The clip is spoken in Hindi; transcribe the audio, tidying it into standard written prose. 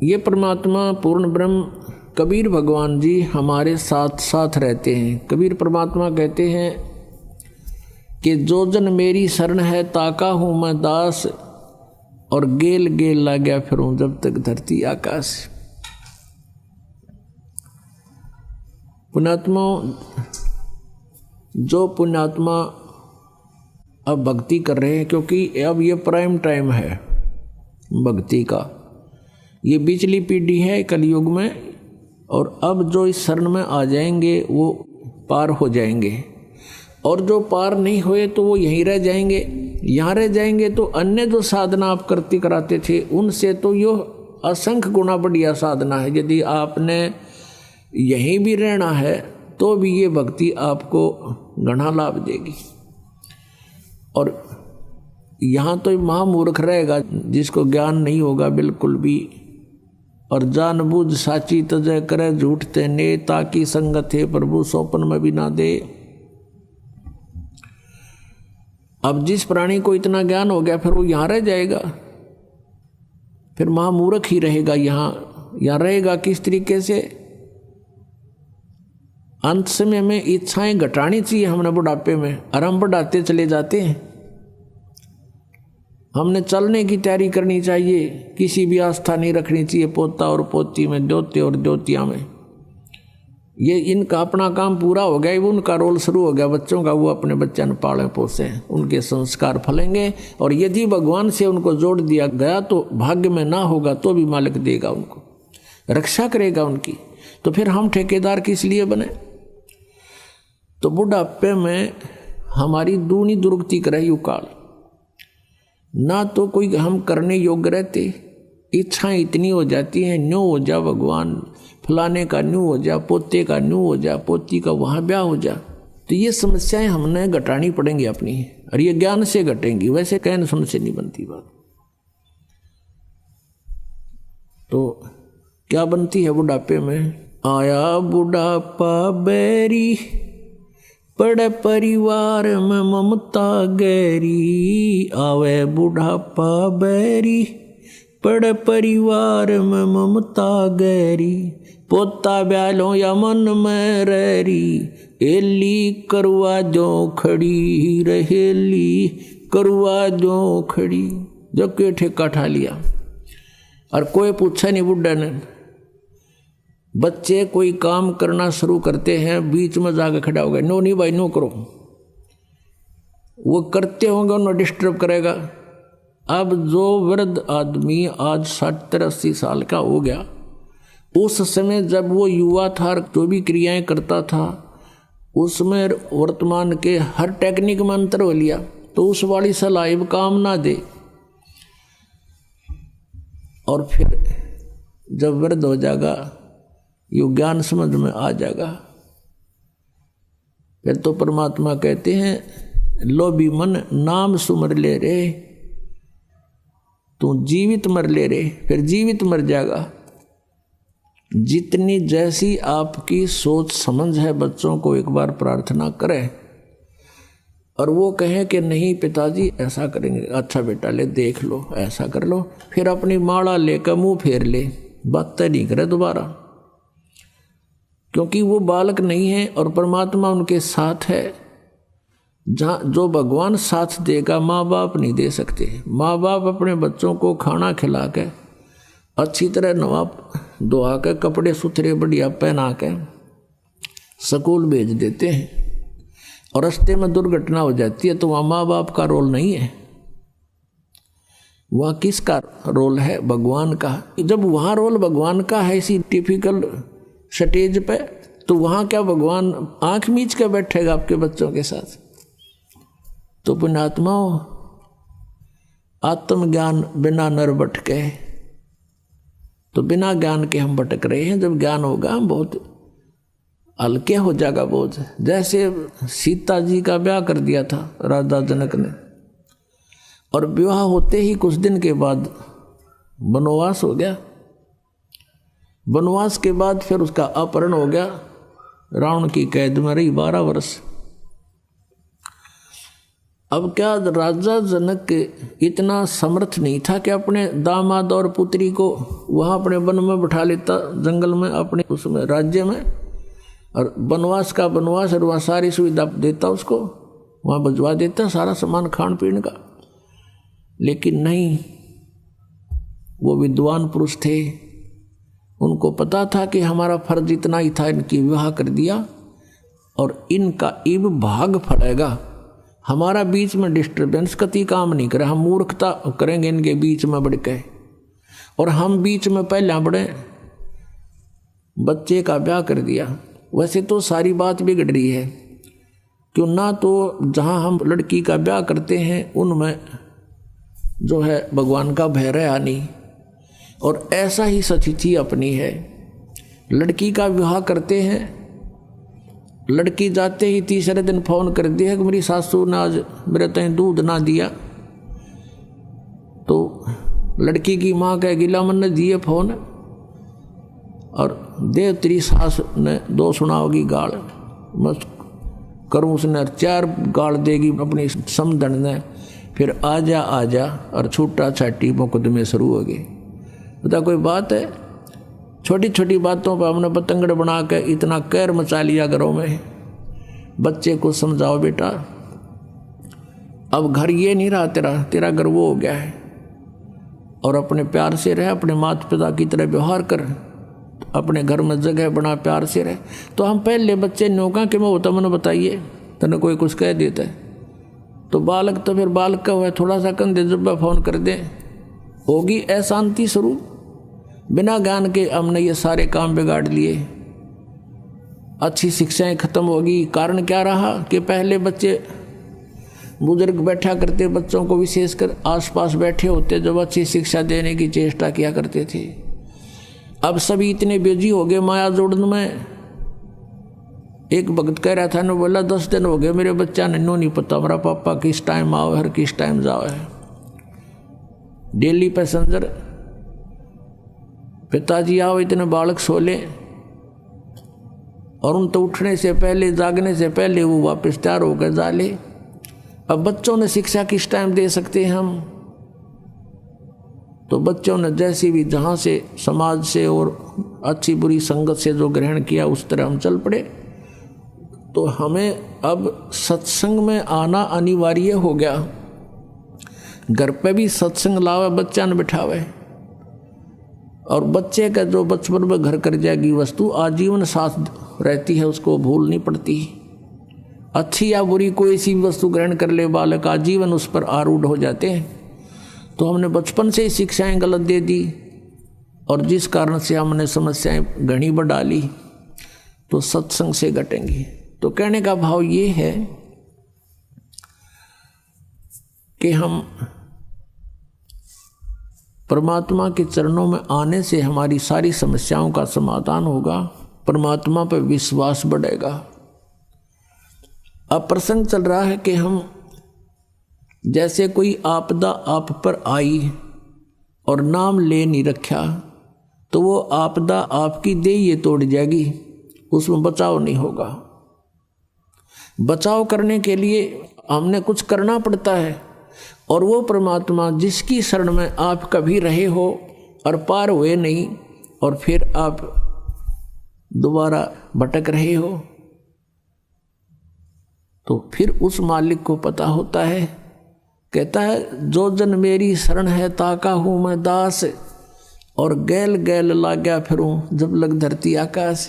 ये परमात्मा पूर्ण ब्रह्म कबीर भगवान जी हमारे साथ साथ रहते हैं। कबीर परमात्मा कहते हैं कि जो जन मेरी शरण है ताका हूँ मैं दास, और गेल गेल ला गया फिरूं जब तक धरती आकाश। पुण्यात्मा, जो पुण्यात्मा अब भक्ति कर रहे हैं, क्योंकि अब ये प्राइम टाइम है भक्ति का, ये पिछली पीढ़ी है कलयुग में, और अब जो इस शरण में आ जाएंगे वो पार हो जाएंगे, और जो पार नहीं हुए तो वो यहीं रह जाएंगे। यहाँ रह जाएंगे तो अन्य जो साधना आप करते कराते थे उनसे तो यो असंख्य गुना बढ़िया साधना है। यदि आपने यहीं भी रहना है तो भी ये भक्ति आपको घना लाभ देगी। और यहाँ तो महामूर्ख रहेगा जिसको ज्ञान नहीं होगा बिल्कुल भी, और जानबूझ साची तजय करे झूठ ते ने, ताकि संगत है प्रभु सौपन में भी ना दे। अब जिस प्राणी को इतना ज्ञान हो गया फिर वो यहाँ रह जाएगा, फिर महामूर्ख ही रहेगा। यहाँ रहेगा किस तरीके से? अंत समय में इच्छाएं घटानी चाहिए हमने बुढ़ापे में, और हम बढ़ाते चले जाते हैं। हमने चलने की तैयारी करनी चाहिए, किसी भी आस्था नहीं रखनी चाहिए पोता और पोती में, द्योते और द्योतिया में। ये इनका अपना काम पूरा हो गया, वो उनका रोल शुरू हो गया बच्चों का, वो अपने बच्चों ने पाले पोसे, उनके संस्कार फलेंगे। और यदि भगवान से उनको जोड़ दिया गया तो भाग्य में ना होगा तो भी मालिक देगा, उनको रक्षा करेगा उनकी। तो फिर हम ठेकेदार किस लिए बने? तो बुढ़ापे में हमारी दूनी दुर्गति करे युकाल, ना तो कोई हम करने योग्य रहते, इच्छाएं इतनी हो जाती हैं, न्यू हो जा भगवान, फलाने का न्यू हो जा, पोते का न्यू हो जा, पोती का वहाँ ब्याह हो जा। तो ये समस्याएं हमने घटानी पड़ेंगी अपनी, और ये ज्ञान से घटेंगी, वैसे कहने सुन से नहीं बनती बात। तो क्या बनती है बुढ़ापे में? आया बुढ़ापा बैरी, पड़े परिवार में ममता गहरी। आवे बुढ़ापा बैरी, पड़े परिवार में ममता गहरी। पोता ब्यालो या मन में रहरी, एली करवा जो खड़ी रहेली, करवा जो खड़ी। जब के ठेका ठा लिया और कोई पूछा नहीं बुढ़ा ने। बच्चे कोई काम करना शुरू करते हैं, बीच में जाकर खड़ा हो गया, नो नहीं भाई नो करो। वो करते होंगे उन्हें डिस्टर्ब करेगा। अब जो वृद्ध आदमी आज 70-80 साल का हो गया, उस समय जब वो युवा था, जो भी क्रियाएं करता था उसमें वर्तमान के हर टेक्निक में अंतर हो लिया, तो उस वाली सलाह काम ना दे। और फिर जब वृद्ध हो जाएगा, यो ज्ञान समझ में आ जाएगा, फिर तो परमात्मा कहते हैं लोभी मन नाम सुमर ले रे, तू जीवित मर ले रे। फिर जीवित मर जाएगा। जितनी जैसी आपकी सोच समझ है, बच्चों को एक बार प्रार्थना करें और वो कहें कि नहीं पिताजी ऐसा करेंगे, अच्छा बेटा ले देख लो, ऐसा कर लो, फिर अपनी माला लेकर मुंह फेर ले, बात नहीं करे दोबारा, क्योंकि वो बालक नहीं है और परमात्मा उनके साथ है। जहाँ जो भगवान साथ देगा माँ बाप नहीं दे सकते। माँ बाप अपने बच्चों को खाना खिला के, अच्छी तरह नवा धोआ के, कपड़े सुथरे बढ़िया पहना के स्कूल भेज देते हैं, और रास्ते में दुर्घटना हो जाती है तो वहाँ माँ बाप का रोल नहीं है, वहाँ किसका रोल है? भगवान का। जब वहाँ रोल भगवान का है इसी टिपिकल स्टेज पे, तो वहाँ क्या भगवान आंख मीच के बैठेगा आपके बच्चों के साथ? तो पुण्यात्माओं, आत्मज्ञान बिना नर भटके, तो बिना ज्ञान के हम भटक रहे हैं। जब ज्ञान होगा हम बहुत हल्के हो जाएगा बोझ। जैसे सीता जी का ब्याह कर दिया था राजा जनक ने, और विवाह होते ही कुछ दिन के बाद वनवास हो गया। वनवास के बाद फिर उसका अपहरण हो गया, रावण की कैद में रही 12 वर्ष। अब क्या राजा जनक इतना समर्थ नहीं था कि अपने दामाद और पुत्री को वहाँ अपने वन में बिठा लेता, जंगल में, अपने उसमें राज्य में, और वनवास का वनवास, और वहाँ सारी सुविधा देता उसको, वहाँ भिजवा देता सारा सामान खान पीने का। लेकिन नहीं, वो विद्वान पुरुष थे, उनको पता था कि हमारा फर्ज इतना ही था, इनकी विवाह कर दिया और इनका इब भाग फलेगा, हमारा बीच में डिस्टर्बेंस कति काम नहीं करे, हम मूर्खता करेंगे इनके बीच में बढ़ के, और हम बीच में पहले बढ़े, बच्चे का ब्याह कर दिया। वैसे तो सारी बात बिगड़ रही है, क्यों ना तो जहाँ हम लड़की का ब्याह करते हैं उनमें जो है भगवान का भय रहा नहीं, और ऐसा ही सतिथि अपनी है। लड़की का विवाह करते हैं, लड़की जाते ही तीसरे दिन फोन कर दिया कि मेरी सासू ने आज मेरे तय दूध ना दिया, तो लड़की की माँ कह गिला मन ने दिए फोन, और देव तेरी सास ने दो सुनाओगी गाल, मत करूँ उसने 4 गाल देगी अपनी समधन ने, फिर आजा आजा और छूटा छाटी मुकदमे शुरू हो गए। बता कोई बात है? छोटी छोटी बातों पर हमने पतंगड़ बना के इतना कहर मचा लिया घरों में। बच्चे को समझाओ बेटा, अब घर ये नहीं रहा तेरा, तेरा घर वो हो गया है, और अपने प्यार से रह, अपने माता पिता की तरह व्यवहार कर, अपने घर में जगह बना, प्यार से रह। तो हम पहले बच्चे नौका के में होता, मैंने बताइए, तने कोई कुछ कह देता है तो बालक तो फिर बालक का हुआ, थोड़ा सा कंधे जब फोन कर दे, होगी अशांति शुरू। बिना ज्ञान के हमने ये सारे काम बिगाड़ लिए, अच्छी शिक्षाएं खत्म होगी। कारण क्या रहा कि पहले बच्चे बुजुर्ग बैठा करते, बच्चों को विशेषकर आसपास बैठे होते, जब अच्छी शिक्षा देने की चेष्टा किया करते थे। अब सभी इतने बिजी हो गए माया जोड़ने में। एक भक्त कह रहा था, ने बोला 10 दिन हो गए मेरे बच्चा ने नो नहीं पता हमारा पापा किस टाइम आओ है, किस टाइम जाओ है। डेली पैसेंजर, पिताजी आओ, इतने बालक सो ले, और उन तो उठने से पहले, जागने से पहले वो वापस तैयार होकर जा ले। अब बच्चों ने शिक्षा किस टाइम दे सकते हैं हम? तो बच्चों ने जैसी भी जहाँ से समाज से और अच्छी बुरी संगत से जो ग्रहण किया उस तरह हम चल पड़े। तो हमें अब सत्संग में आना अनिवार्य हो गया। घर पे भी सत्संग लावे, बच्चा न बिठावे, और बच्चे का जो बचपन में घर कर जाएगी वस्तु आजीवन साथ रहती है, उसको भूल नहीं पड़ती। अच्छी या बुरी कोई सी वस्तु ग्रहण कर ले बालक, आजीवन उस पर आरूढ़ हो जाते हैं। तो हमने बचपन से ही शिक्षाएं गलत दे दी, और जिस कारण से हमने समस्याएं घनी बढ़ा ली, तो सत्संग से घटेंगी। तो कहने का भाव ये है कि हम परमात्मा के चरणों में आने से हमारी सारी समस्याओं का समाधान होगा, परमात्मा पर विश्वास बढ़ेगा। अब प्रसंग चल रहा है कि हम जैसे कोई आपदा आप पर आई और नाम ले नहीं रखा, तो वो आपदा आपकी देह तोड़ जाएगी, उसमें बचाव नहीं होगा। बचाव करने के लिए हमने कुछ करना पड़ता है, और वो परमात्मा जिसकी शरण में आप कभी रहे हो और पार हुए नहीं, और फिर आप दोबारा भटक रहे हो, तो फिर उस मालिक को पता होता है। कहता है, जो जन मेरी शरण है ताका हूँ मैं दास, और गैल गैल लागया फिरूं जब लग धरती आकाश।